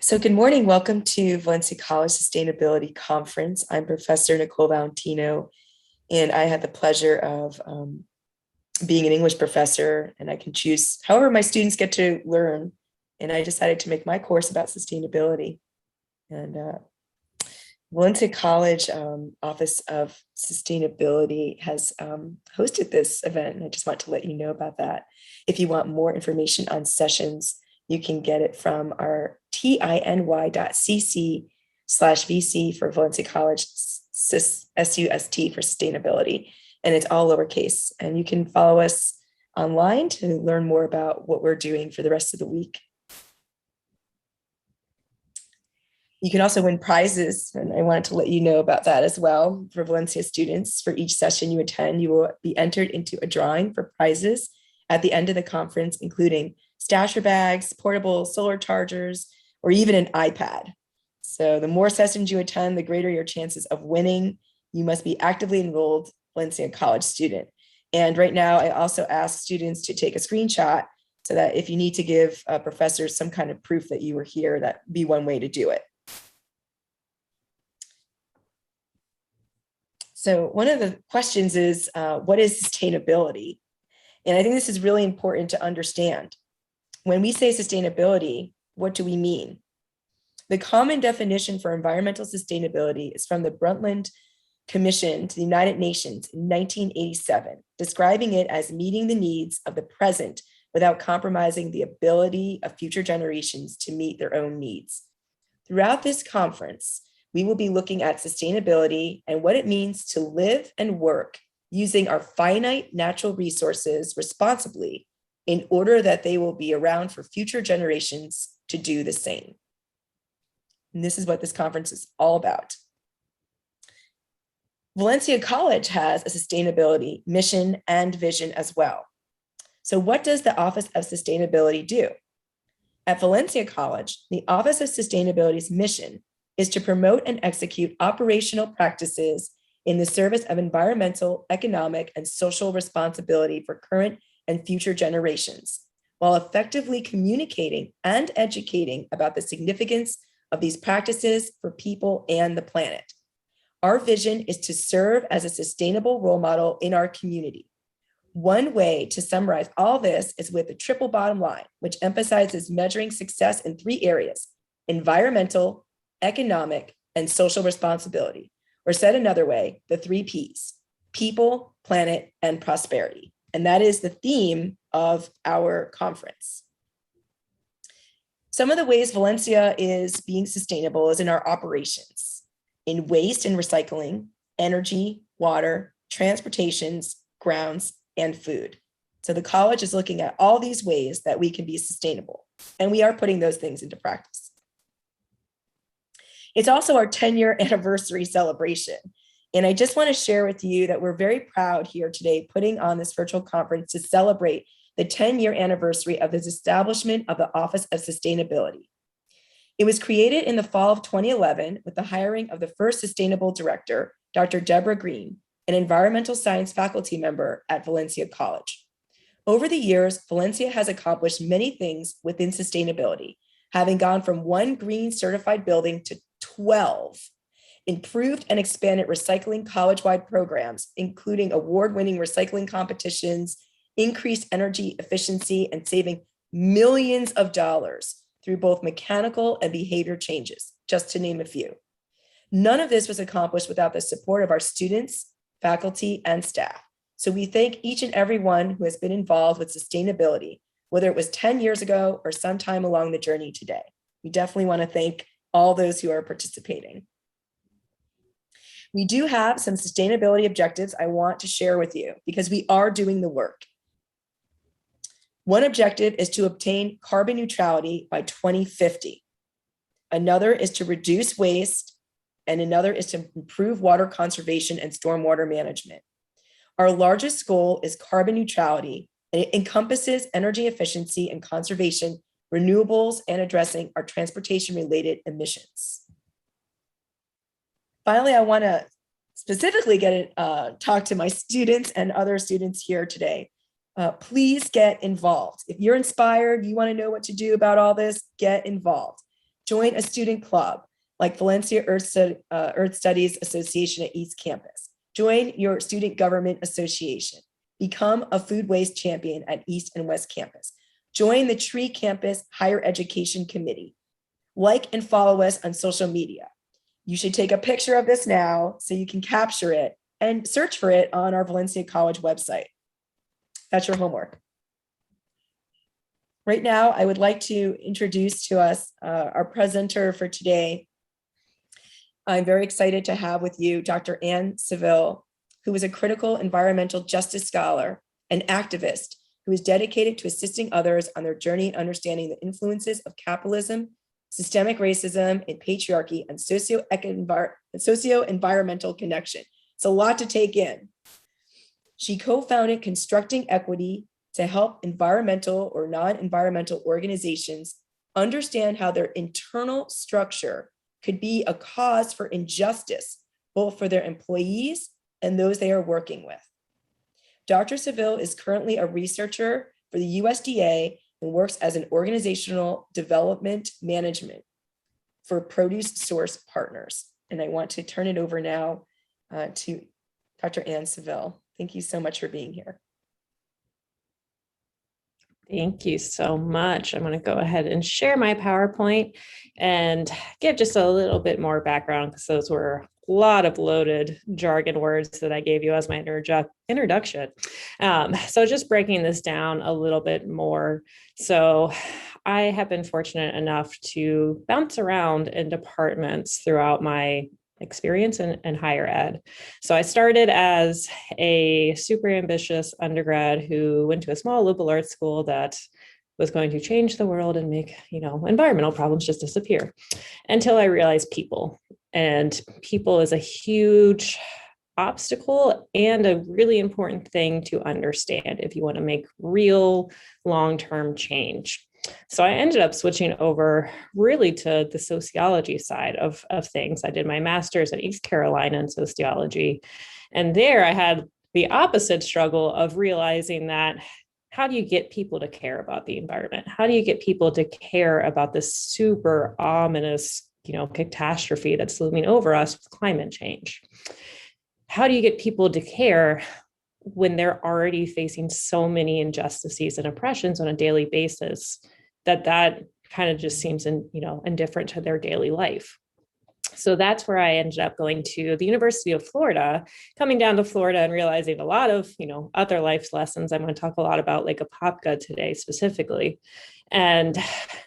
So good morning. Welcome to Valencia College Sustainability Conference. I'm Professor Nicole Valentino, and I had the pleasure of being an English professor, and I can choose however my students get to learn. And I decided to make my course about sustainability. And Valencia College Office of Sustainability has hosted this event, and I just want to let you know about that. If you want more information on sessions, you can get it from our tiny.cc/VC for Valencia College SUST for sustainability. And it's all lowercase. And you can follow us online to learn more about what we're doing for the rest of the week. You can also win prizes, and I wanted to let you know about that as well. For Valencia students, for each session you attend, you will be entered into a drawing for prizes at the end of the conference, including stasher bags, portable solar chargers, or even an iPad. So the more sessions you attend, the greater your chances of winning. You must be actively enrolled Valencia College student. And right now, I also ask students to take a screenshot so that if you need to give professors some kind of proof that you were here, that'd be one way to do it. So one of the questions is, what is sustainability? And I think this is really important to understand. When we say sustainability, what do we mean? The common definition for environmental sustainability is from the Brundtland Commission to the United Nations in 1987, describing it as meeting the needs of the present without compromising the ability of future generations to meet their own needs. Throughout this conference, we will be looking at sustainability and what it means to live and work using our finite natural resources responsibly in order that they will be around for future generations to do the same. And this is what this conference is all about. Valencia College has a sustainability mission and vision as well. So what does the Office of Sustainability do? At Valencia College, the Office of Sustainability's mission is to promote and execute operational practices in the service of environmental, economic, and social responsibility for current and future generations, while effectively communicating and educating about the significance of these practices for people and the planet. Our vision is to serve as a sustainable role model in our community. One way to summarize all this is with the triple bottom line, which emphasizes measuring success in three areas: environmental, economic, and social responsibility, or said another way, the three Ps: people, planet, and prosperity. And that is the theme of our conference. Some of the ways Valencia is being sustainable is in our operations, in waste and recycling, energy, water, transportations, grounds, and food. So the college is looking at all these ways that we can be sustainable, and we are putting those things into practice. It's also our 10-year anniversary celebration. And I just want to share with you that we're very proud here today putting on this virtual conference to celebrate the 10-year anniversary of the establishment of the Office of Sustainability. It was created in the fall of 2011 with the hiring of the first sustainable director, Dr. Deborah Green, an environmental science faculty member at Valencia College. Over the years, Valencia has accomplished many things within sustainability, having gone from 1 green certified building to 12, improved and expanded recycling college-wide programs, including award-winning recycling competitions, increased energy efficiency, and saving millions of dollars through both mechanical and behavior changes, just to name a few. None of this was accomplished without the support of our students, faculty, and staff. So we thank each and every one who has been involved with sustainability, whether it was 10 years ago or sometime along the journey today. We definitely want to thank all those who are participating. We do have some sustainability objectives I want to share with you because we are doing the work. One objective is to obtain carbon neutrality by 2050. Another is to reduce waste, and another is to improve water conservation and stormwater management. Our largest goal is carbon neutrality, and it encompasses energy efficiency and conservation, renewables, and addressing our transportation-related emissions. Finally, I want to specifically talk to my students and other students here today. Please get involved. If you're inspired, you want to know what to do about all this, get involved. Join a student club like Valencia Earth Studies Association at East Campus. Join your student government association. Become a food waste champion at East and West Campus. Join the Tree Campus Higher Education Committee. Like and follow us on social media. You should take a picture of this now so you can capture it and search for it on our Valencia College website. That's your homework. Right now, I would like to introduce to us our presenter for today. I'm very excited to have with you Dr. Ann Seville, who is a critical environmental justice scholar and activist who is dedicated to assisting others on their journey in understanding the influences of capitalism, systemic racism, and patriarchy, and socio-environmental connection. It's a lot to take in. She co-founded Constructing Equity to help environmental or non-environmental organizations understand how their internal structure could be a cause for injustice, both for their employees and those they are working with. Dr. Saville is currently a researcher for the USDA and works as an organizational development management for produce source partners. And I want to turn it over now to Dr. Ann Seville. Thank you so much for being here. Thank you so much. I'm going to go ahead and share my PowerPoint and give just a little bit more background because those were a lot of loaded jargon words that I gave you as my introduction. So just breaking this down a little bit more. So I have been fortunate enough to bounce around in departments throughout my experience in higher ed. So I started as a super ambitious undergrad who went to a small liberal arts school that was going to change the world and make, environmental problems just disappear, until I realized people. And people is a huge obstacle and a really important thing to understand if you want to make real long-term change. So I ended up switching over really to the sociology side of things. I did my master's at East Carolina in sociology. And there I had the opposite struggle of realizing that how do you get people to care about the environment? How do you get people to care about this super ominous, catastrophe that's looming over us with climate change? How do you get people to care when they're already facing so many injustices and oppressions on a daily basis that kind of just seems indifferent to their daily life? So that's where I ended up going to the University of Florida, coming down to Florida and realizing a lot of, other life lessons. I'm going to talk a lot about Lake Apopka today specifically, and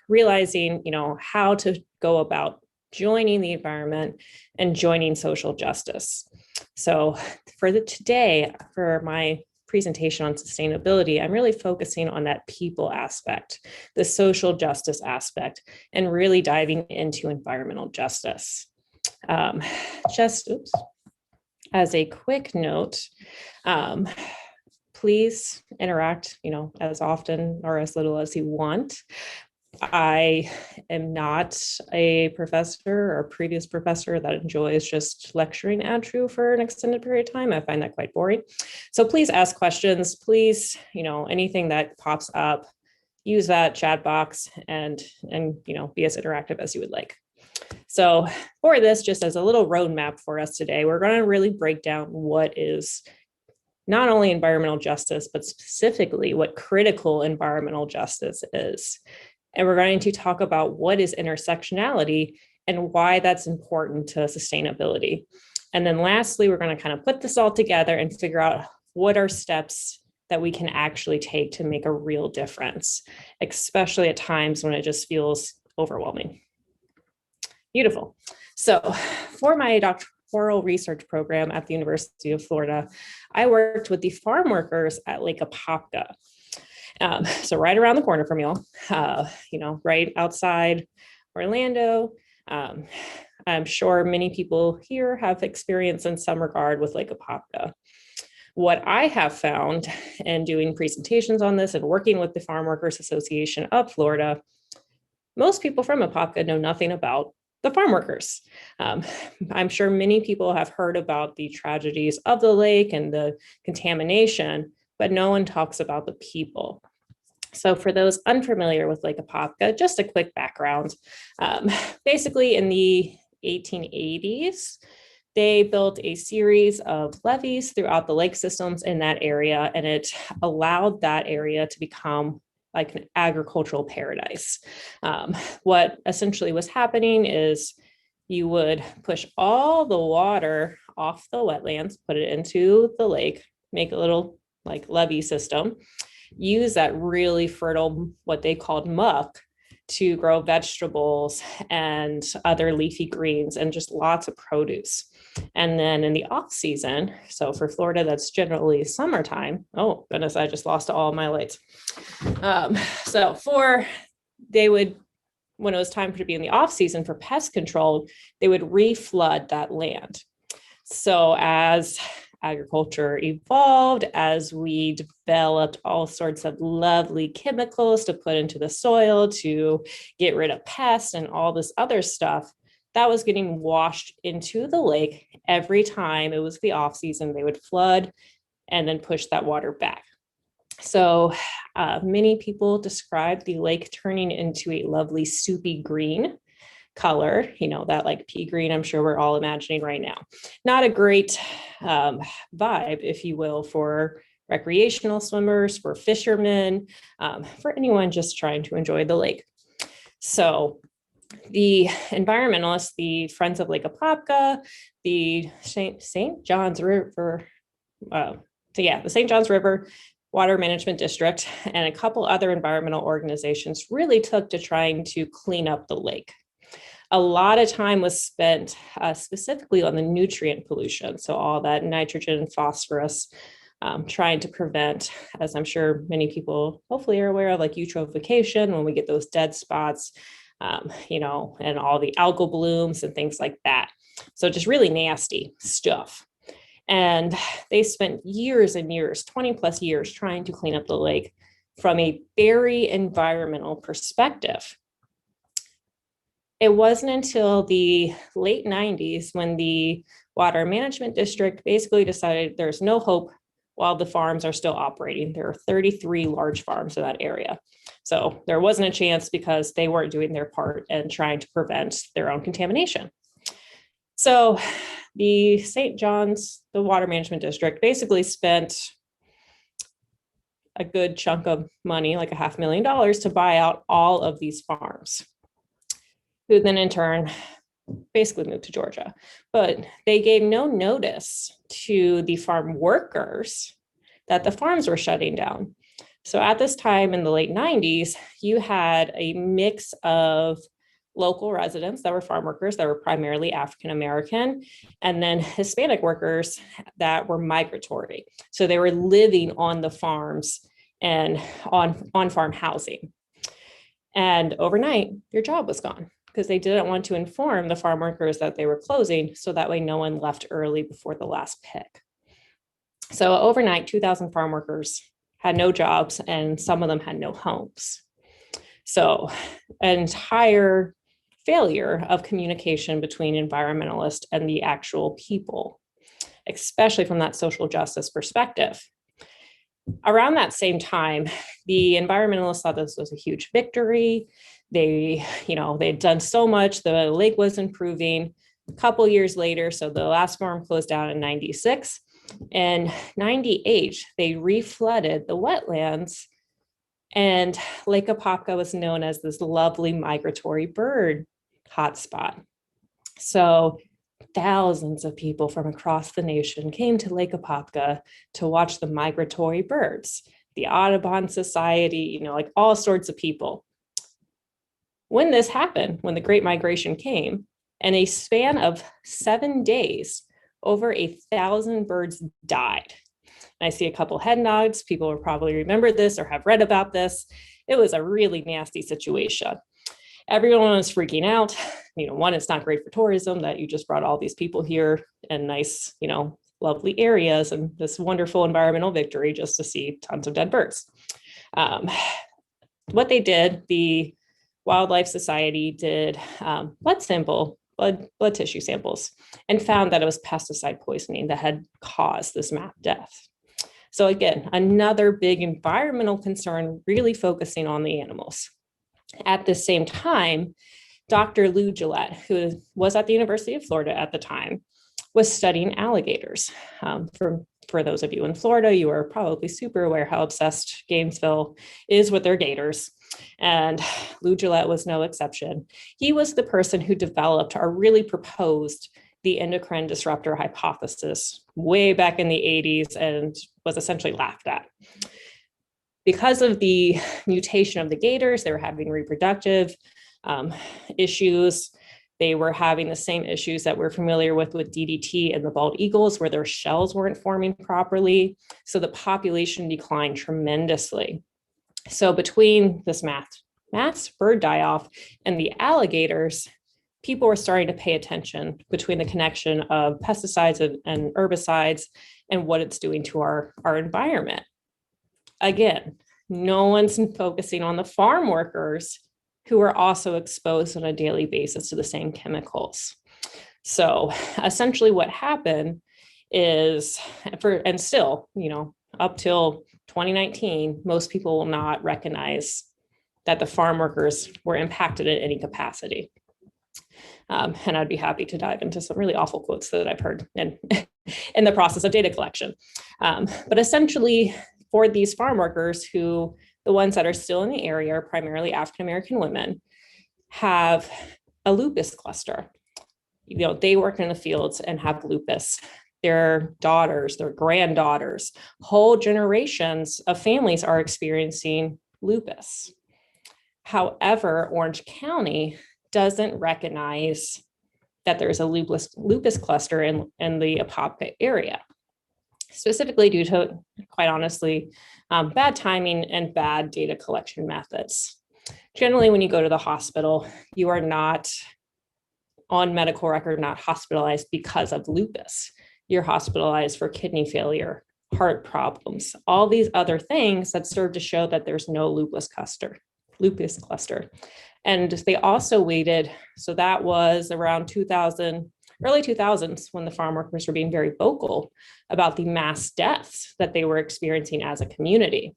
realizing, how to go about joining the environment and joining social justice. So today, for my presentation on sustainability, I'm really focusing on that people aspect, the social justice aspect, and really diving into environmental justice. As a quick note, please interact, as often or as little as you want. I am not a professor or previous professor that enjoys just lecturing at you for an extended period of time. I find that quite boring. So please ask questions. Please, anything that pops up, use that chat box and be as interactive as you would like. So for this, just as a little roadmap for us today, we're going to really break down what is not only environmental justice, but specifically what critical environmental justice is. And we're going to talk about what is intersectionality and why that's important to sustainability. And then lastly, we're going to kind of put this all together and figure out what are steps that we can actually take to make a real difference, especially at times when it just feels overwhelming. Beautiful. So for my doctoral research program at the University of Florida, I worked with the farm workers at Lake Apopka. So right around the corner from y'all, right outside Orlando. I'm sure many people here have experience in some regard with Lake Apopka. What I have found in doing presentations on this and working with the Farm Workers Association of Florida, most people from Apopka know nothing about the farm workers. I'm sure many people have heard about the tragedies of the lake and the contamination, but no one talks about the people. So for those unfamiliar with Lake Apopka, just a quick background. Basically in the 1880s, they built a series of levees throughout the lake systems in that area, and it allowed that area to become like an agricultural paradise. What essentially was happening is you would push all the water off the wetlands, put it into the lake, make a little like levee system, use that really fertile, what they called muck, to grow vegetables and other leafy greens and just lots of produce. And then in the off season, so for Florida, that's generally summertime. Oh goodness, I just lost all of my lights. They would, when it was time to be in the off season for pest control, they would reflood that land. So as agriculture evolved, as we developed all sorts of lovely chemicals to put into the soil to get rid of pests and all this other stuff, that was getting washed into the lake every time it was the off season. They would flood and then push that water back. So many people describe the lake turning into a lovely soupy green color, that like pea green, I'm sure we're all imagining right now. Not a great vibe, if you will, for recreational swimmers, for fishermen, for anyone just trying to enjoy the lake. So the environmentalists, the Friends of Lake Apopka, the St. John's River, the St. John's River Water Management District, and a couple other environmental organizations really took to trying to clean up the lake. A lot of time was spent specifically on the nutrient pollution. So all that nitrogen and phosphorus, trying to prevent, as I'm sure many people hopefully are aware of, like eutrophication, when we get those dead spots, and all the algal blooms and things like that. So just really nasty stuff. And they spent years and years, 20 plus years, trying to clean up the lake from a very environmental perspective. It wasn't until the late 90s when the Water Management District basically decided there's no hope while the farms are still operating. There are 33 large farms in that area. So there wasn't a chance because they weren't doing their part and trying to prevent their own contamination. So the St. John's, the Water Management District, basically spent a good chunk of money, like $500,000, to buy out all of these farms, who then in turn basically moved to Georgia. But they gave no notice to the farm workers that the farms were shutting down. So at this time in the late 90s, you had a mix of local residents that were farm workers that were primarily African American, and then Hispanic workers that were migratory. So they were living on the farms and on farm housing. And overnight, your job was gone because they didn't want to inform the farm workers that they were closing, so that way no one left early before the last pick. So overnight, 2,000 farm workers had no jobs, and some of them had no homes. So an entire failure of communication between environmentalists and the actual people, especially from that social justice perspective. Around that same time, the environmentalists thought this was a huge victory. They'd done so much, the lake was improving. A couple years later, so the last farm closed down in 96. In 98, they reflooded the wetlands, and Lake Apopka was known as this lovely migratory bird hotspot. So thousands of people from across the nation came to Lake Apopka to watch the migratory birds, the Audubon Society, like all sorts of people. When this happened, when the Great Migration came, in a span of 7 days, over 1,000 birds died. And I see a couple head nods. People will probably remember this or have read about this. It was a really nasty situation. Everyone was freaking out. One, it's not great for tourism that you just brought all these people here in nice, lovely areas and this wonderful environmental victory just to see tons of dead birds. What they did, the Wildlife Society did blood tissue samples, and found that it was pesticide poisoning that had caused this mass death. So again, another big environmental concern, really focusing on the animals. At the same time, Dr. Lou Gillette, who was at the University of Florida at the time, was studying alligators. For those of you in Florida, you are probably super aware how obsessed Gainesville is with their gators. And Lou Gillette was no exception. He was the person who developed or really proposed the endocrine disruptor hypothesis way back in the 80s and was essentially laughed at. Because of the mutation of the gators, they were having reproductive issues. They were having the same issues that we're familiar with DDT and the bald eagles, where their shells weren't forming properly. So the population declined tremendously. So between this mass bird die-off and the alligators, people were starting to pay attention between the connection of pesticides and herbicides and what it's doing to our environment. Again, no one's focusing on the farm workers who are also exposed on a daily basis to the same chemicals. So essentially what happened is, and still, up till 2019, most people will not recognize that the farm workers were impacted in any capacity. And I'd be happy to dive into some really awful quotes that I've heard in the process of data collection. But essentially, for these farm workers, who the ones that are still in the area are primarily African-American women, have a lupus cluster. They work in the fields and have lupus. Their daughters, their granddaughters, whole generations of families are experiencing lupus. However, Orange County doesn't recognize that there's a lupus cluster in the Apopka area, specifically due to, quite honestly, bad timing and bad data collection methods. Generally, when you go to the hospital, you are not on medical record, not hospitalized because of lupus. You're hospitalized for kidney failure, heart problems, all these other things that serve to show that there's no lupus cluster. And they also waited, so that was around early 2000s, when the farm workers were being very vocal about the mass deaths that they were experiencing as a community.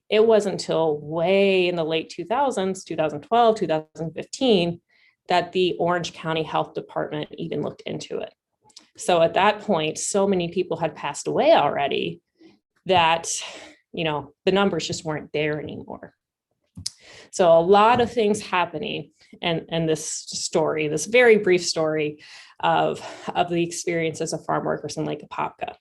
It wasn't until way in the late 2000s, 2012, 2015, that the Orange County Health Department even looked into it. So at that point, so many people had passed away already that, the numbers just weren't there anymore. So a lot of things happening, and this story, this very brief story of the experiences of farm workers in Lake Apopka.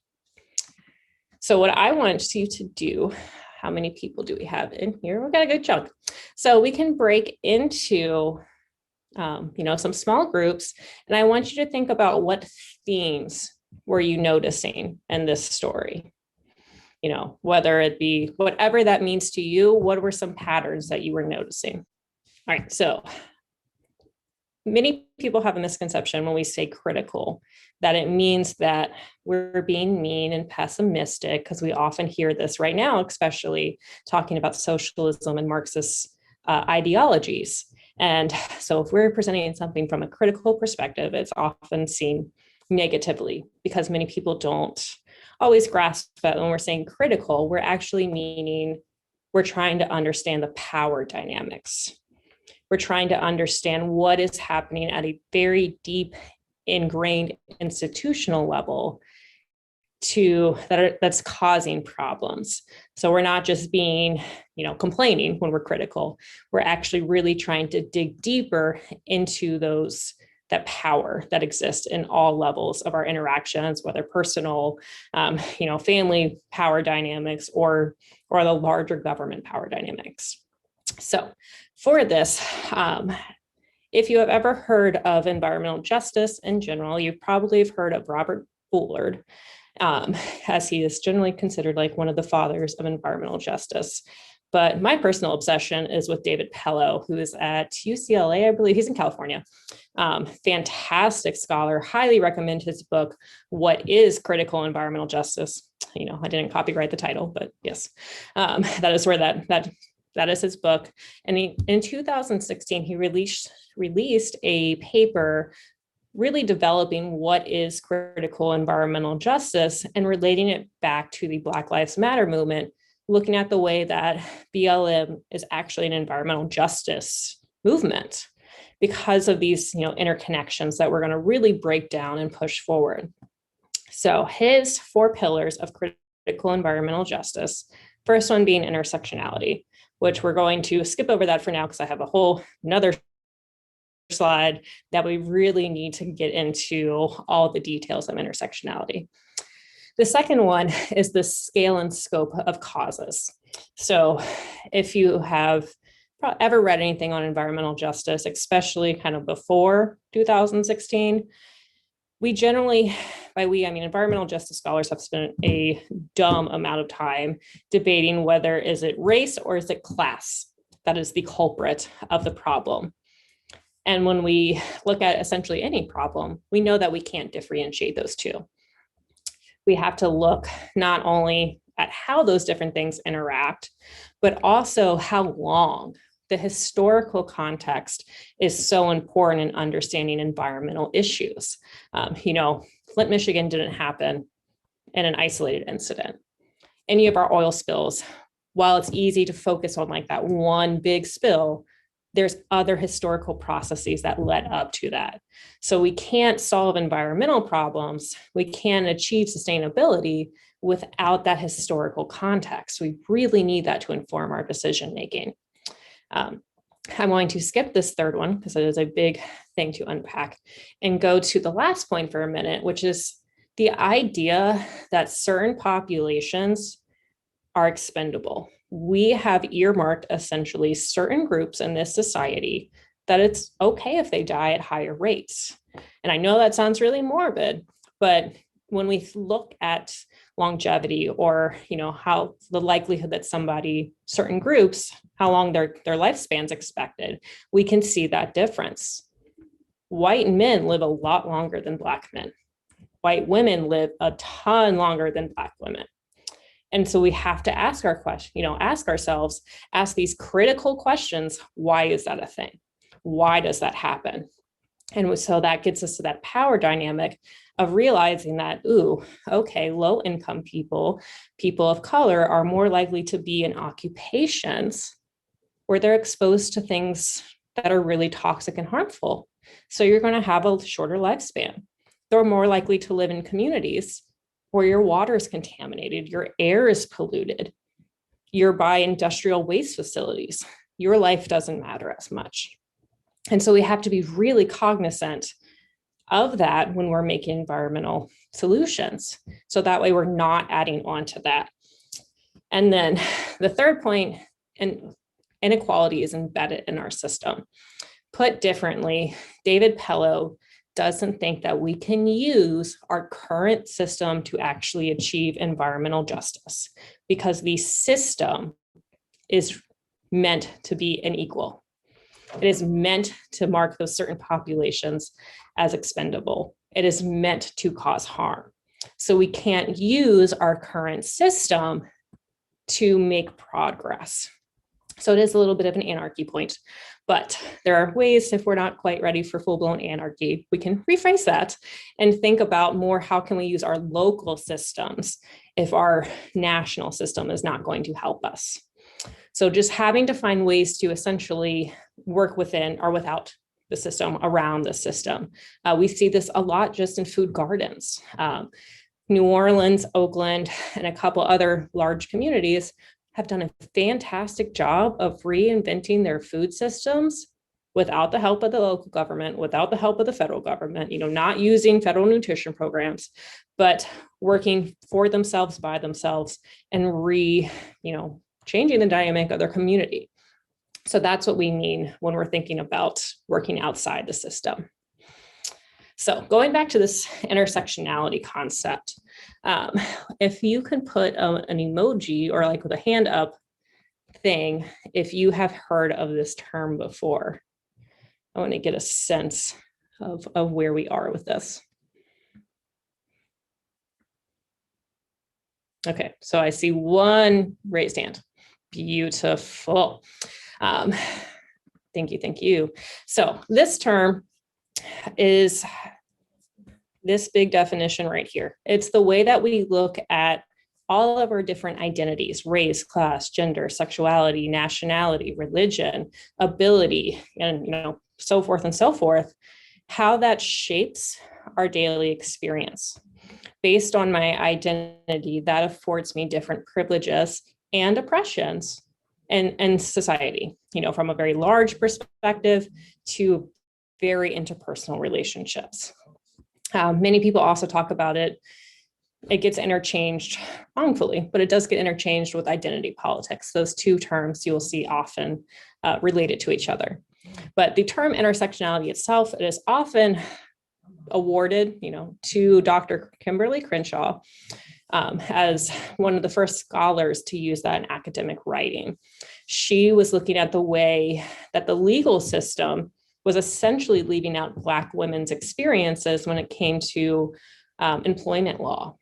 So what I want you to do, how many people do we have in here? We've got a good chunk. So we can break into, some small groups, and I want you to think about what themes were you noticing in this story? Whether it be whatever that means to you, what were some patterns that you were noticing? All right, so many people have a misconception when we say critical, that it means that we're being mean and pessimistic, because we often hear this right now, especially talking about socialism and Marxist ideologies. And so if we're presenting something from a critical perspective, it's often seen negatively, because many people don't always grasp that when we're saying critical, we're actually meaning we're trying to understand the power dynamics. We're trying to understand what is happening at a very deep, ingrained institutional level that's causing problems. So we're not just being, complaining when we're critical. We're actually really trying to dig deeper into that power that exists in all levels of our interactions, whether personal, family power dynamics or the larger government power dynamics. So for this, if you have ever heard of environmental justice in general, you probably have heard of Robert Bullard, as he is generally considered like one of the fathers of environmental justice. But my personal obsession is with David Pello, who is at UCLA, I believe. He's in California. Fantastic scholar, highly recommend his book, What is Critical Environmental Justice? I didn't copyright the title, but yes, that is where that is his book. And in 2016, he released a paper really developing what is critical environmental justice and relating it back to the Black Lives Matter movement, looking at the way that BLM is actually an environmental justice movement because of these, interconnections that we're going to really break down and push forward. So his 4 pillars of critical environmental justice, first one being intersectionality, which we're going to skip over that for now because I have a whole another slide that we really need to get into all the details of intersectionality. The second one is the scale and scope of causes. So if you have ever read anything on environmental justice, especially kind of before 2016, we generally, by we, I mean environmental justice scholars have spent a dumb amount of time debating whether is it race or is it class that is the culprit of the problem. And when we look at essentially any problem, we know that we can't differentiate those two. We have to look not only at how those different things interact, but also how long. The historical context is so important in understanding environmental issues. Flint, Michigan didn't happen in an isolated incident. Any of our oil spills, while it's easy to focus on like that one big spill, there's other historical processes that led up to that. So we can't solve environmental problems. We can't achieve sustainability without that historical context. We really need that to inform our decision making. I'm going to skip this third one because it is a big thing to unpack and go to the last point for a minute, which is the idea that certain populations are expendable. We have earmarked essentially certain groups in this society that it's okay if they die at higher rates. And I know that sounds really morbid, but when we look at longevity or, how the likelihood that certain groups, how long their lifespan's expected, we can see that difference. White men live a lot longer than Black men. White women live a ton longer than Black women. And so we have to ask ourselves, ask these critical questions. Why is that a thing? Why does that happen? And so that gets us to that power dynamic of realizing that, low income people of color are more likely to be in occupations where they're exposed to things that are really toxic and harmful. So you're going to have a shorter lifespan. They're more likely to live in communities where your water is contaminated, your air is polluted, you're by industrial waste facilities, your life doesn't matter as much. And so we have to be really cognizant of that when we're making environmental solutions. So that way we're not adding on to that. And then the third point, inequality is embedded in our system. Put differently, David Pello doesn't think that we can use our current system to actually achieve environmental justice because the system is meant to be unequal. It is meant to mark those certain populations as expendable. It is meant to cause harm. So we can't use our current system to make progress. So it is a little bit of an anarchy point, but there are ways, if we're not quite ready for full-blown anarchy, we can rephrase that and think about more how can we use our local systems if our national system is not going to help us. So just having to find ways to essentially work within or without the system, around the system. We see this a lot just in food gardens. New Orleans, Oakland, and a couple other large communities have done a fantastic job of reinventing their food systems without the help of the local government, without the help of the federal government, not using federal nutrition programs, but working for themselves, by themselves, and changing the dynamic of their community. So that's what we mean when we're thinking about working outside the system. So going back to this intersectionality concept, if you can put an emoji or like with a hand up thing, if you have heard of this term before, I want to get a sense of where we are with this. Okay, so I see one raised hand. Beautiful. Thank you. So this term is this big definition right here. It's the way that we look at all of our different identities: race, class, gender, sexuality, nationality, religion, ability, and so forth and so forth, how that shapes our daily experience. Based on my identity, that affords me different privileges and oppressions in society, from a very large perspective to very interpersonal relationships. Many people also talk about it. It gets interchanged wrongfully, but it does get interchanged with identity politics. Those two terms you will see often related to each other. But the term intersectionality itself, it is often awarded, to Dr. Kimberly Crenshaw as one of the first scholars to use that in academic writing. She was looking at the way that the legal system was essentially leaving out Black women's experiences when it came to employment law.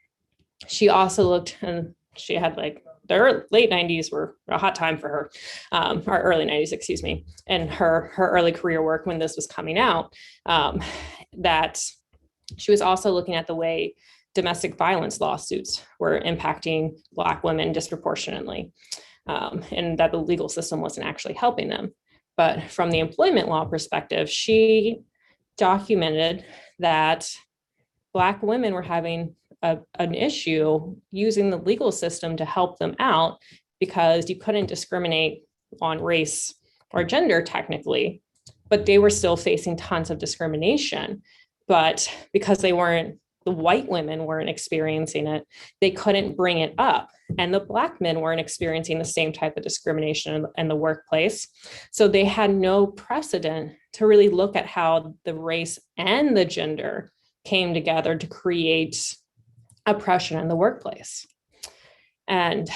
She also looked, and she had the late 90s were a hot time for her, or early 90s, excuse me, and her early career work when this was coming out, that she was also looking at the way domestic violence lawsuits were impacting Black women disproportionately, and that the legal system wasn't actually helping them. But from the employment law perspective, she documented that Black women were having an issue using the legal system to help them out, because you couldn't discriminate on race or gender technically, but they were still facing tons of discrimination. But because the white women weren't experiencing it, they couldn't bring it up. And the Black men weren't experiencing the same type of discrimination in the workplace. So they had no precedent to really look at how the race and the gender came together to create oppression in the workplace. And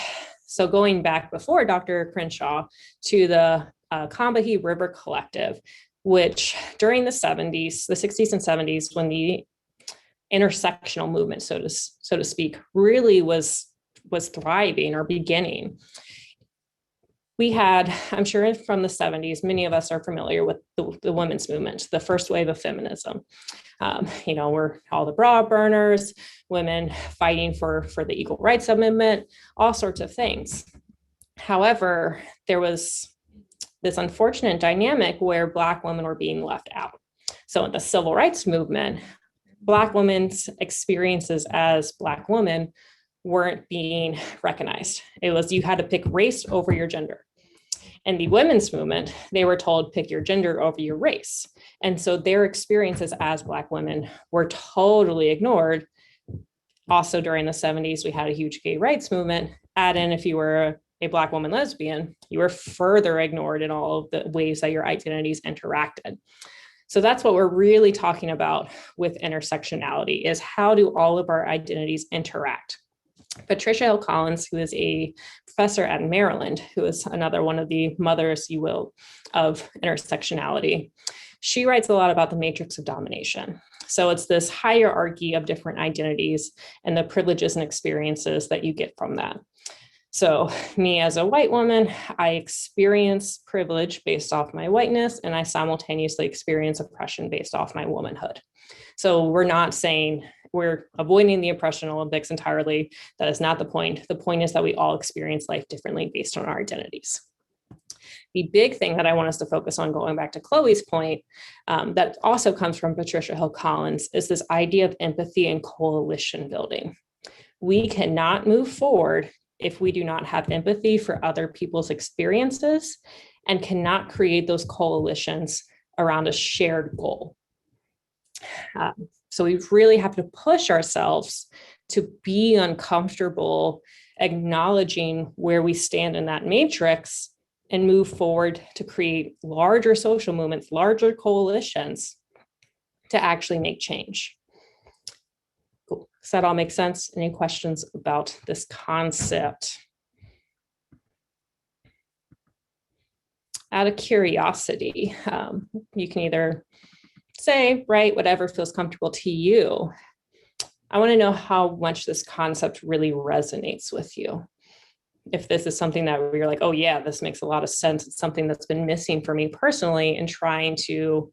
so going back before Dr. Crenshaw to the Combahee River Collective, which during the 60s and 70s, when the intersectional movement, so to speak, really was thriving or beginning. We had, I'm sure from the 70s, many of us are familiar with the women's movement, the first wave of feminism. We're all the bra burners, women fighting for the Equal Rights Amendment, all sorts of things. However, there was this unfortunate dynamic where Black women were being left out. So in the civil rights movement, Black women's experiences as Black women weren't being recognized. It was, you had to pick race over your gender. In the women's movement, they were told pick your gender over your race. And so their experiences as Black women were totally ignored. Also during the 70s, we had a huge gay rights movement. Add in, if you were a Black woman lesbian, you were further ignored in all of the ways that your identities interacted. So that's what we're really talking about with intersectionality, is how do all of our identities interact? Patricia Hill Collins, who is a professor at Maryland, who is another one of the mothers, you will, of intersectionality, she writes a lot about the matrix of domination. So it's this hierarchy of different identities and the privileges and experiences that you get from that. So me as a white woman, I experience privilege based off my whiteness, and I simultaneously experience oppression based off my womanhood. So we're not saying we're avoiding the oppression Olympics entirely. That is not the point. The point is that we all experience life differently based on our identities. The big thing that I want us to focus on, going back to Chloe's point, that also comes from Patricia Hill Collins, is this idea of empathy and coalition building. We cannot move forward if we do not have empathy for other people's experiences and cannot create those coalitions around a shared goal. So we really have to push ourselves to be uncomfortable, acknowledging where we stand in that matrix, and move forward to create larger social movements, larger coalitions to actually make change. Cool. Does that all make sense? Any questions about this concept? Out of curiosity, you can either say, write, whatever feels comfortable to you. I want to know how much this concept really resonates with you. If this is something that you're like, oh yeah, this makes a lot of sense. It's something that's been missing for me personally in trying to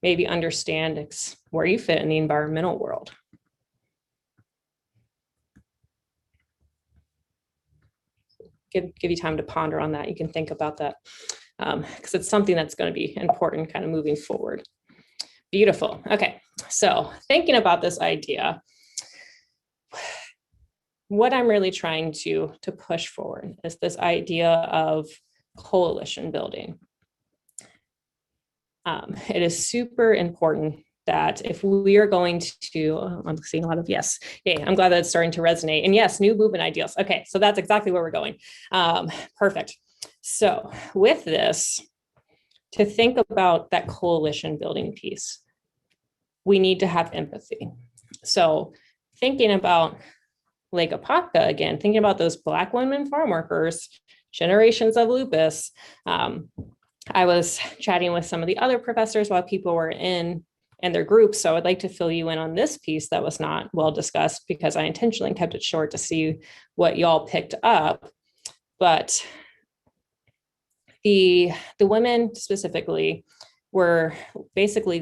maybe understand where you fit in the environmental world. give you time to ponder on that. You can think about that because it's something that's going to be important kind of moving forward. Beautiful. Okay, so thinking about this idea, what I'm really trying to push forward is this idea of coalition building. It is super important that if we are going to, I'm seeing a lot of yes. Yay, I'm glad that it's starting to resonate. And yes, new movement ideals. Okay, so that's exactly where we're going. Perfect. So with this, to think about that coalition building piece, we need to have empathy. So thinking about Lake Apopka again, thinking about those Black women farm workers, generations of lupus. I was chatting with some of the other professors while people were in their groups. So I'd like to fill you in on this piece that was not well discussed because I intentionally kept it short to see what y'all picked up. But the women specifically were basically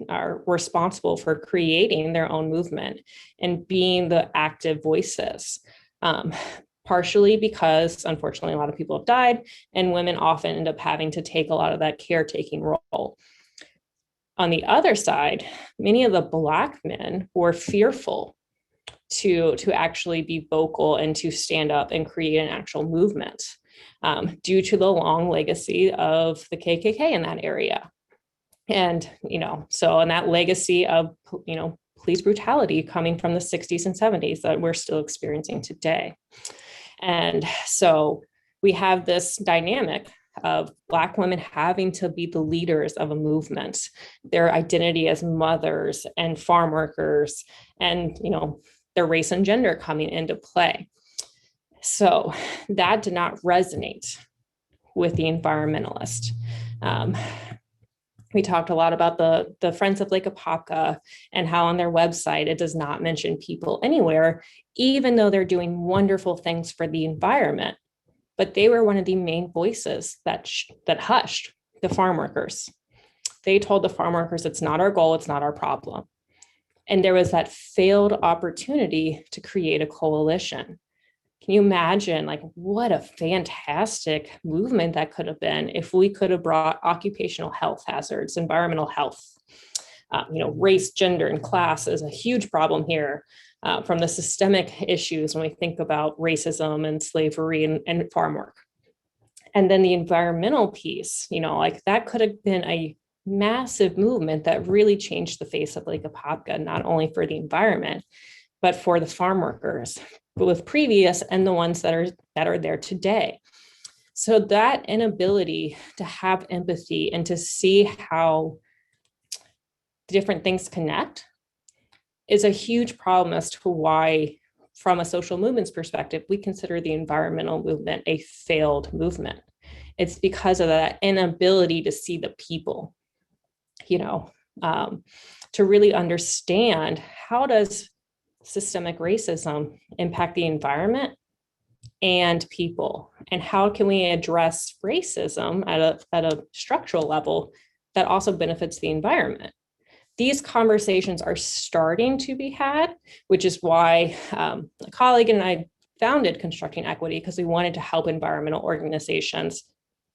are responsible for creating their own movement and being the active voices. Partially because, unfortunately, a lot of people have died, and women often end up having to take a lot of that caretaking role. On the other side, many of the Black men were fearful to actually be vocal and to stand up and create an actual movement due to the long legacy of the KKK in that area. And, and that legacy of, police brutality coming from the 60s and 70s that we're still experiencing today. And so we have this dynamic of Black women having to be the leaders of a movement, their identity as mothers and farm workers, and, their race and gender coming into play. So that did not resonate with the environmentalist. We talked a lot about the Friends of Lake Apopka and how on their website it does not mention people anywhere, even though they're doing wonderful things for the environment. But they were one of the main voices that hushed the farm workers. They told the farm workers, it's not our goal, it's not our problem. And there was that failed opportunity to create a coalition. Can you imagine what a fantastic movement that could have been if we could have brought occupational health hazards, environmental health, race, gender, and class is a huge problem here from the systemic issues when we think about racism and slavery and farm work. And then the environmental piece, that could have been a massive movement that really changed the face of Lake Apopka, not only for the environment, but for the farm workers, both previous and the ones that are there today. So that inability to have empathy and to see how different things connect is a huge problem as to why, from a social movements perspective, we consider the environmental movement a failed movement. It's because of that inability to see the people, to really understand how does systemic racism impact the environment and people, and how can we address racism at a structural level that also benefits the environment. These conversations are starting to be had, which is why a colleague and I founded Constructing Equity, because we wanted to help environmental organizations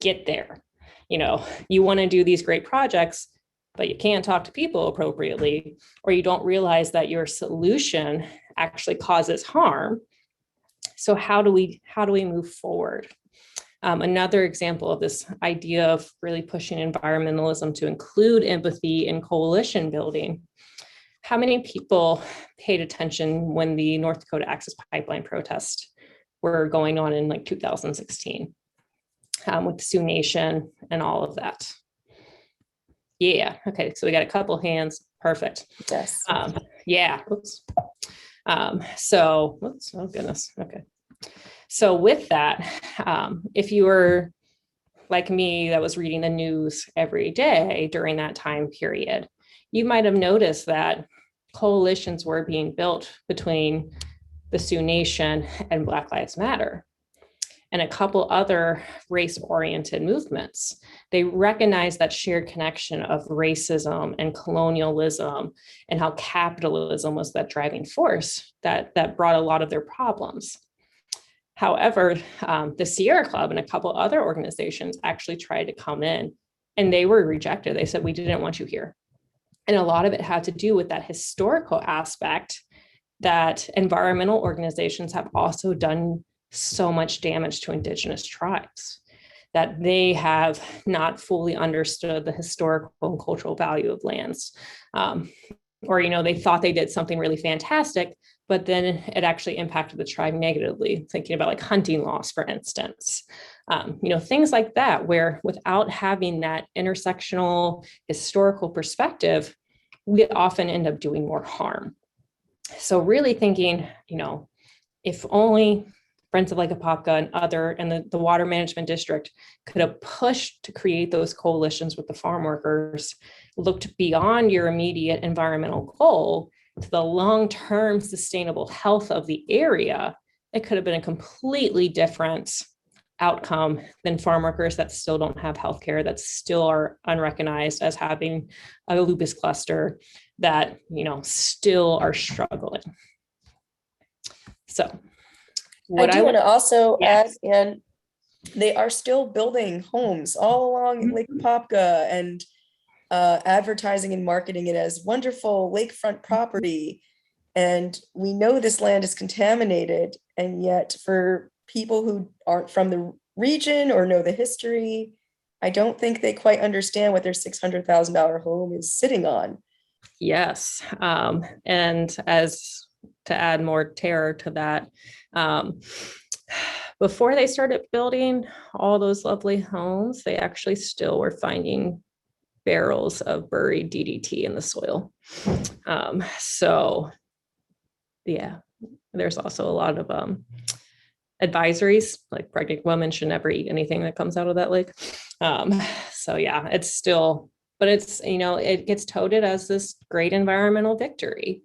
get there. You want to do these great projects, but you can't talk to people appropriately, or you don't realize that your solution actually causes harm. So how do we move forward? Another example of this idea of really pushing environmentalism to include empathy in coalition building. How many people paid attention when the North Dakota Access Pipeline protests were going on in 2016 with the Sioux Nation and all of that? Yeah. Okay. So we got a couple hands. Perfect. Yes. Yeah. Oops. Oops. Oh goodness. Okay. So with that, if you were like me that was reading the news every day during that time period, you might have noticed that coalitions were being built between the Sioux Nation and Black Lives Matter and a couple other race-oriented movements. They recognized that shared connection of racism and colonialism and how capitalism was that driving force that brought a lot of their problems. However, the Sierra Club and a couple other organizations actually tried to come in and they were rejected. They said, we didn't want you here. And a lot of it had to do with that historical aspect that environmental organizations have also done so much damage to Indigenous tribes, that they have not fully understood the historical and cultural value of lands. Or, they thought they did something really fantastic, but then it actually impacted the tribe negatively, thinking about like hunting laws, for instance. Things like that, where without having that intersectional historical perspective, we often end up doing more harm. So really thinking, if only Friends of Lake Apopka and the water management district could have pushed to create those coalitions with the farm workers, looked beyond your immediate environmental goal to the long-term sustainable health of the area, it could have been a completely different outcome than farm workers that still don't have healthcare, that still are unrecognized as having a lupus cluster, that still are struggling. So I do want to also add, and they are still building homes all along Lake Apopka and advertising and marketing it as wonderful lakefront property. And we know this land is contaminated, and yet for people who aren't from the region or know the history, I don't think they quite understand what their $600,000 home is sitting on. Yes. And as to add more terror to that, before they started building all those lovely homes, they actually still were finding barrels of buried DDT in the soil. So yeah, there's also a lot of advisories, like pregnant women should never eat anything that comes out of that lake. So yeah, it's still, but it's, it gets touted as this great environmental victory.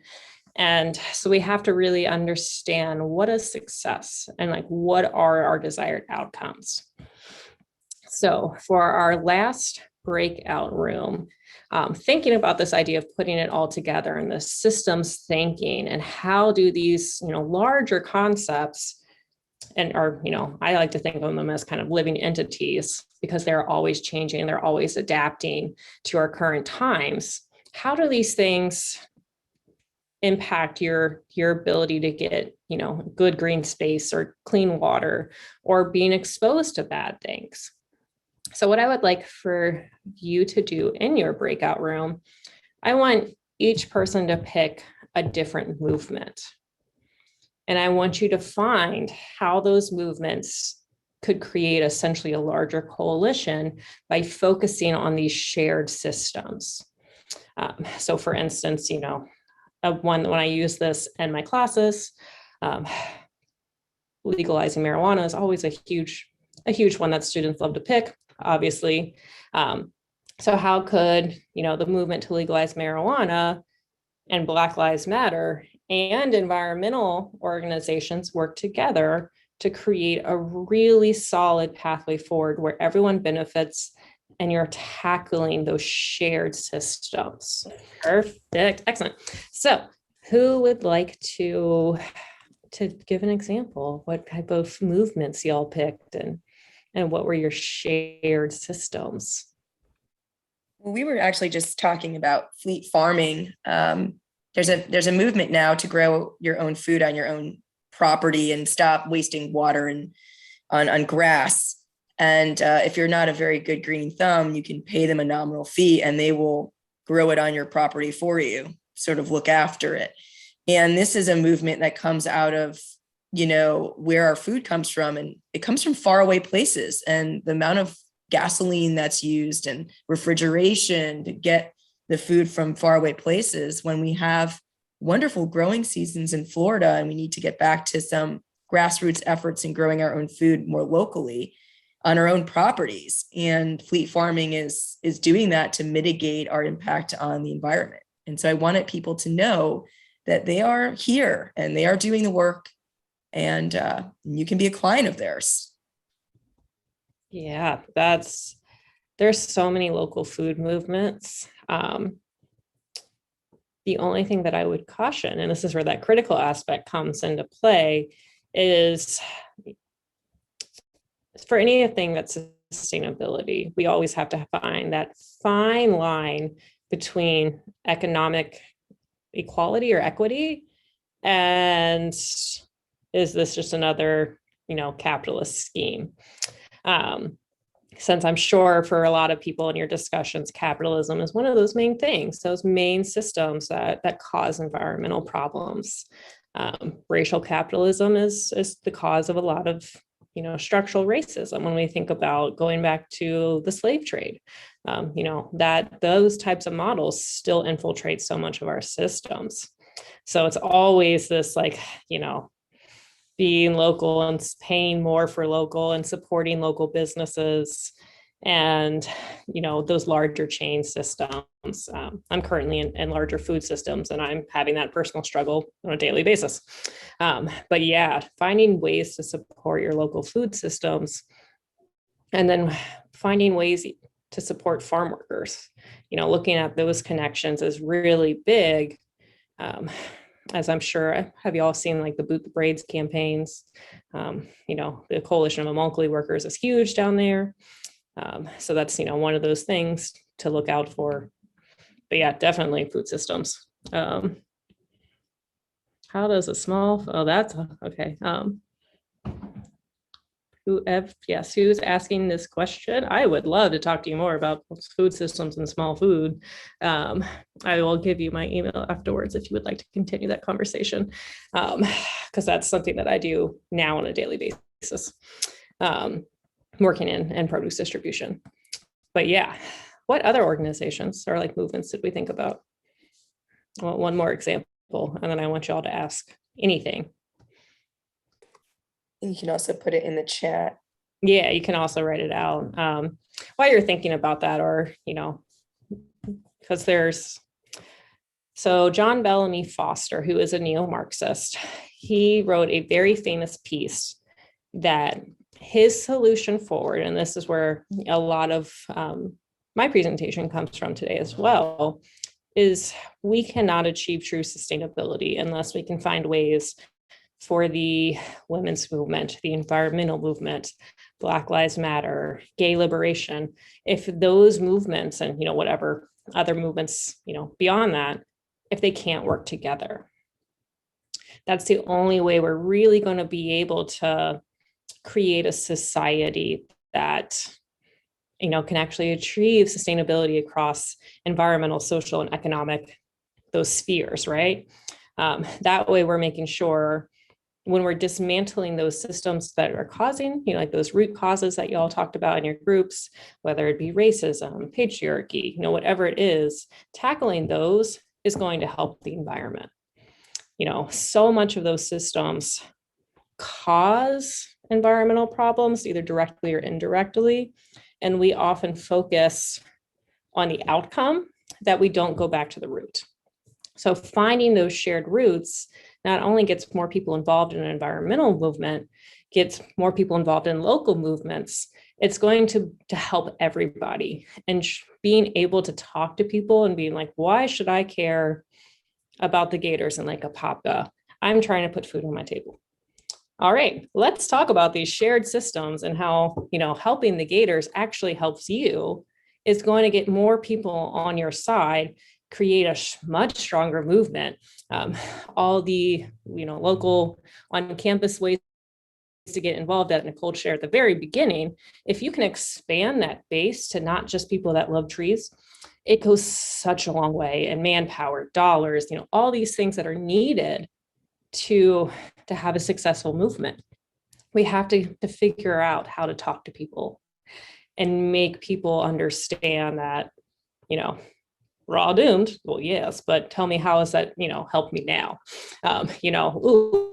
And so we have to really understand what is success and like what are our desired outcomes. So for our last breakout room, thinking about this idea of putting it all together and the systems thinking and how do these, larger concepts and are, I like to think of them as kind of living entities because they're always changing, they're always adapting to our current times. How do these things impact your ability to get, good green space or clean water or being exposed to bad things? So what I would like for you to do in your breakout room, I want each person to pick a different movement. And I want you to find how those movements could create essentially a larger coalition by focusing on these shared systems. So for instance, when I use this in my classes, legalizing marijuana is always a huge one that students love to pick, obviously. So how could, the movement to legalize marijuana and Black Lives Matter and environmental organizations work together to create a really solid pathway forward where everyone benefits and you're tackling those shared systems? Perfect. Excellent. So who would like to give an example of what type of movements y'all picked and what were your shared systems? Well, we were actually just talking about fleet farming. There's a movement now to grow your own food on your own property and stop wasting water and on grass. And if you're not a very good green thumb, you can pay them a nominal fee and they will grow it on your property for you, sort of look after it. And this is a movement that comes out of, where our food comes from. And it comes from faraway places, and the amount of gasoline that's used and refrigeration to get the food from faraway places, when we have wonderful growing seasons in Florida and we need to get back to some grassroots efforts in growing our own food more locally on our own properties. And fleet farming is doing that to mitigate our impact on the environment. And so I wanted people to know that they are here and they are doing the work, and you can be a client of theirs. Yeah, there's so many local food movements. The only thing that I would caution, and this is where that critical aspect comes into play, is for anything that's sustainability, we always have to find that fine line between economic equality or equity and is this just another, capitalist scheme? Since I'm sure for a lot of people in your discussions, capitalism is one of those main things, those main systems that cause environmental problems. Racial capitalism is the cause of a lot of structural racism when we think about going back to the slave trade. That those types of models still infiltrate so much of our systems. So it's always this being local and paying more for local and supporting local businesses and those larger chain systems. I'm currently in larger food systems and I'm having that personal struggle on a daily basis. But yeah, finding ways to support your local food systems and then finding ways to support farm workers, looking at those connections is really big. As I'm sure, have you all seen like the Boot the Braids campaigns? The Coalition of Immokalee Workers is huge down there. So that's, one of those things to look out for. But yeah, definitely food systems. How does a small, oh, that's okay. Who's asking this question? I would love to talk to you more about food systems and small food. I will give you my email afterwards if you would like to continue that conversation, because that's something that I do now on a daily basis, working in produce distribution. But yeah, what other organizations or like movements did we think about? Well, one more example, and then I want you all to ask anything. You can also put it in the chat. Yeah, you can also write it out while you're thinking about that, or, because so John Bellamy Foster, who is a neo-Marxist, he wrote a very famous piece that his solution forward, and this is where a lot of my presentation comes from today as well, is we cannot achieve true sustainability unless we can find ways for the women's movement, the environmental movement, Black Lives Matter, gay liberation, if those movements and, whatever other movements, beyond that, if they can't work together. That's the only way we're really going to be able to create a society that, can actually achieve sustainability across environmental, social, and economic, those spheres, right? That way we're making sure when we're dismantling those systems that are causing, like those root causes that you all talked about in your groups, whether it be racism, patriarchy, whatever it is, tackling those is going to help the environment. So much of those systems cause environmental problems, either directly or indirectly. And we often focus on the outcome that we don't go back to the root. So finding those shared roots not only gets more people involved in an environmental movement, gets more people involved in local movements, it's going to help everybody. And being able to talk to people and being like, why should I care about the gators in Lake Apopka? I'm trying to put food on my table. All right, let's talk about these shared systems and how, helping the gators actually helps you is going to get more people on your side, create a much stronger movement. All the, local on-campus ways to get involved that Nicole shared at the very beginning, if you can expand that base to not just people that love trees, it goes such a long way. And manpower, dollars, all these things that are needed to have a successful movement. We have to figure out how to talk to people and make people understand that, we're all doomed. Well, yes, but tell me, how has that, helped me now? Ooh,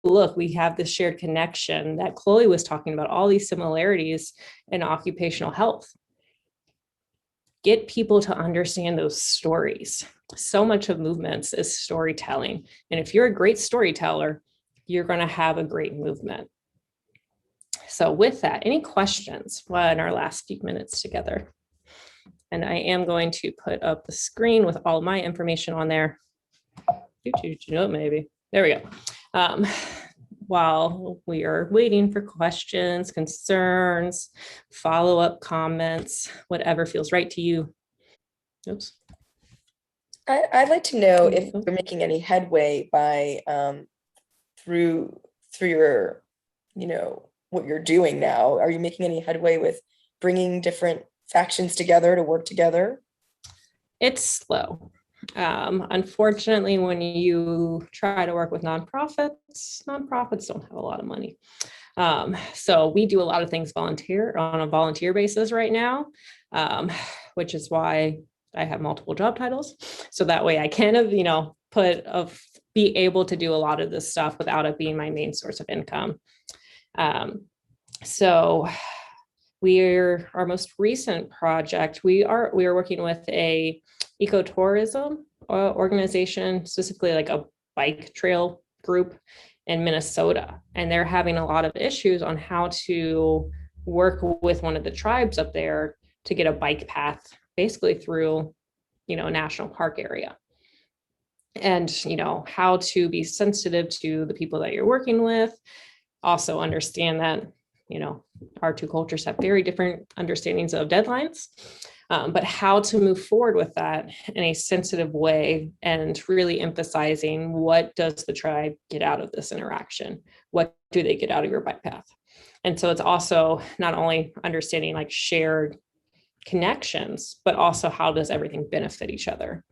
look, we have this shared connection that Chloe was talking about, all these similarities in occupational health. Get people to understand those stories. So much of movements is storytelling. And if you're a great storyteller, you're going to have a great movement. So with that, any questions in our last few minutes together? And I am going to put up the screen with all my information on there. Maybe. There we go. while we are waiting for questions, concerns, follow-up comments, whatever feels right to you. Oops. I'd like to know if you're making any headway by through your, what you're doing now. Are you making any headway with bringing different factions together to work together? It's slow. Unfortunately, when you try to work with nonprofits don't have a lot of money. So we do a lot of things on a volunteer basis right now, which is why I have multiple job titles. So that way I can be able to do a lot of this stuff without it being my main source of income. So our most recent project, we are working with a ecotourism organization, specifically like a bike trail group in Minnesota. And they're having a lot of issues on how to work with one of the tribes up there to get a bike path basically through, a national park area. And, how to be sensitive to the people that you're working with. Also understand that, our two cultures have very different understandings of deadlines, but how to move forward with that in a sensitive way and really emphasizing what does the tribe get out of this interaction? What do they get out of your bike path? And so it's also not only understanding like shared connections, but also how does everything benefit each other?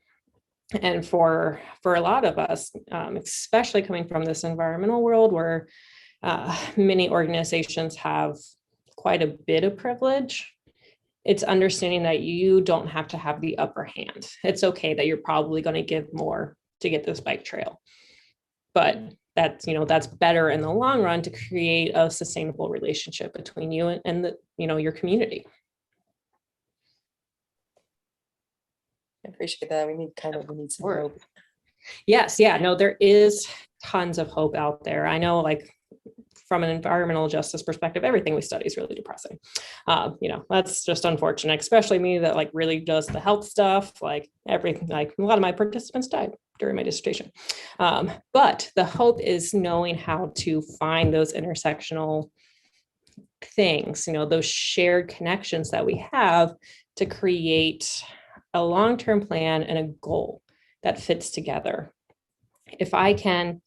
And for a lot of us, especially coming from this environmental world where many organizations have quite a bit of privilege, it's understanding that you don't have to have the upper hand. It's okay that you're probably going to give more to get this bike trail, but that's better in the long run to create a sustainable relationship between you and your community. I appreciate that. We need some hope. Yes. Yeah, no, there is tons of hope out there. I know, like, from an environmental justice perspective, everything we study is really depressing. That's just unfortunate, especially me that like really does the health stuff, like everything, like a lot of my participants died during my dissertation. But the hope is knowing how to find those intersectional things, those shared connections that we have to create a long-term plan and a goal that fits together. If I can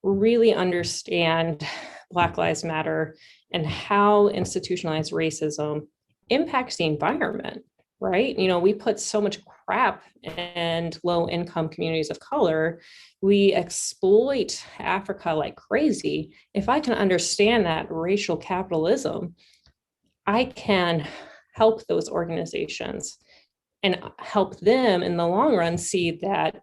really understand Black Lives Matter and how institutionalized racism impacts the environment, right? We put so much crap in low-income communities of color. We exploit Africa like crazy. If I can understand that racial capitalism, I can help those organizations and help them in the long run see that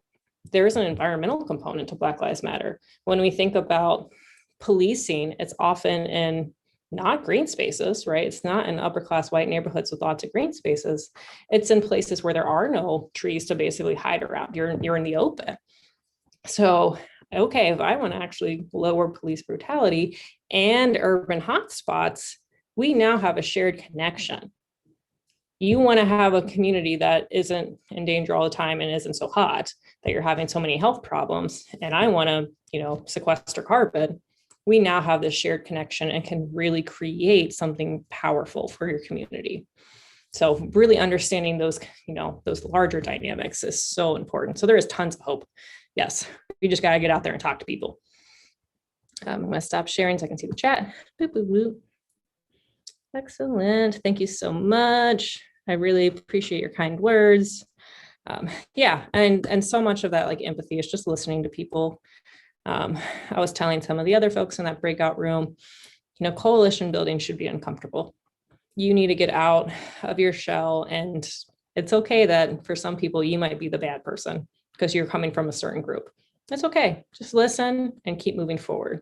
there is an environmental component to Black Lives Matter. When we think about policing, it's often in not green spaces, right? It's not in upper class white neighborhoods with lots of green spaces. It's in places where there are no trees to basically hide around. You're in the open. So, okay, if I want to actually lower police brutality and urban hotspots, we now have a shared connection. You want to have a community that isn't in danger all the time and isn't so hot that you're having so many health problems. And I want to, sequester carbon. We now have this shared connection and can really create something powerful for your community. So really understanding those larger dynamics is so important. So there is tons of hope. Yes, you just got to get out there and talk to people. I'm going to stop sharing so I can see the chat. Boop, boop, boop. Excellent. Thank you so much. I really appreciate your kind words. Yeah, and so much of that like empathy is just listening to people. I was telling some of the other folks in that breakout room, coalition building should be uncomfortable. You need to get out of your shell, and it's okay that for some people you might be the bad person because you're coming from a certain group. That's okay. Just listen and keep moving forward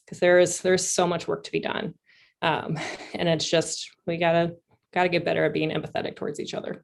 because there's so much work to be done. And it's just, we gotta get better at being empathetic towards each other.